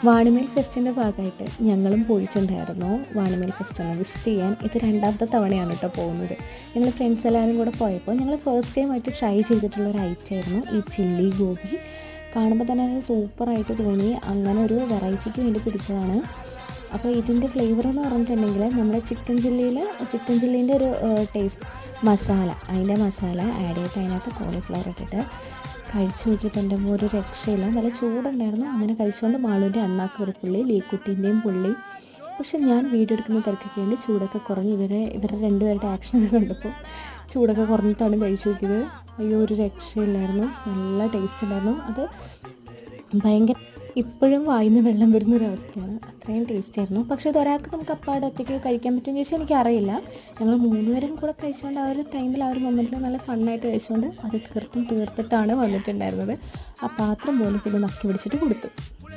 വാണിമേൽ ഫെസ്റ്റിൻ്റെ ഭാഗമായിട്ട് ഞങ്ങളും പോയിട്ടുണ്ടായിരുന്നു. വാണിമേൽ ഫെസ്റ്റ് ഒന്ന് വിസിറ്റ് ചെയ്യാൻ. ഇത് രണ്ടാമത്തെ തവണയാണ് കേട്ടോ പോകുന്നത്. ഞങ്ങൾ ഫ്രണ്ട്സ് എല്ലാവരും കൂടെ പോയപ്പോൾ ഞങ്ങൾ ഫസ്റ്റ് ടൈം ആയിട്ട് ട്രൈ ചെയ്തിട്ടുള്ളൊരു ഐറ്റം ആയിരുന്നു ഈ ചില്ലി ഗോബി. കാണുമ്പോൾ തന്നെ അത് സൂപ്പറായിട്ട് തോന്നി. അങ്ങനെ ഒരു വെറൈറ്റിക്ക് വേണ്ടി പിടിച്ചതാണ്. അപ്പോൾ ഇതിൻ്റെ ഫ്ലേവർ എന്ന് പറഞ്ഞിട്ടുണ്ടെങ്കിൽ നമ്മുടെ ചിക്കൻ ചില്ലീൻ്റെ ഒരു ടേസ്റ്റ് മസാല, അതിൻ്റെ മസാല ആഡ് ചെയ്തിട്ട് അതിനകത്ത് കോളിഫ്ലവർ ഇട്ടിട്ട് കഴിച്ചു നോക്കിയിട്ട് എൻ്റെ ഒരു രക്ഷയില്ല. നല്ല ചൂടുണ്ടായിരുന്നു. അങ്ങനെ കഴിച്ചുകൊണ്ട് മാളുവിൻ്റെ അണ്ണാക്ക് ഒരു പുള്ളി, ലീക്കുട്ടീൻ്റെയും പുള്ളി. പക്ഷെ ഞാൻ വീഡിയോ എടുക്കുന്ന തിരക്കൊക്കെ ഉണ്ട്. ചൂടൊക്കെ കുറഞ്ഞ് ഇവരുടെ രണ്ടുപേരുടെ ആക്ഷനൊക്കെ കണ്ടപ്പോൾ ചൂടൊക്കെ കുറഞ്ഞിട്ടാണ് കഴിച്ചു നോക്കിയത്. അയ്യോ, ഒരു രക്ഷയില്ലായിരുന്നു. നല്ല ടേസ്റ്റ് ഉണ്ടായിരുന്നു. അത് ഭയങ്കര ഇപ്പോഴും വായിന്ന് വെള്ളം വരുന്നൊരവസ്ഥയാണ്. അത്രയും ടേസ്റ്റ് ആയിരുന്നു. പക്ഷേ ഇത് ഒരാൾക്ക് നമുക്ക് അപ്പാടെ ഒറ്റയ്ക്ക് കഴിക്കാൻ പറ്റുമെന്ന് ചോദിച്ചാൽ എനിക്കറിയില്ല. ഞങ്ങൾ 3 പേരും കൂടെ കഴിച്ചുകൊണ്ട് ആ ഒരു ടൈമിൽ ആ ഒരു മൊമെൻറ്റിൽ നല്ല ഫണ്ണായിട്ട് കഴിച്ചുകൊണ്ട് അത് തീർത്തിട്ടാണ് വന്നിട്ടുണ്ടായിരുന്നത്. ആ പാത്രം പോലും പിന്നെ നക്കി പിടിച്ചിട്ട് കൊടുത്തു.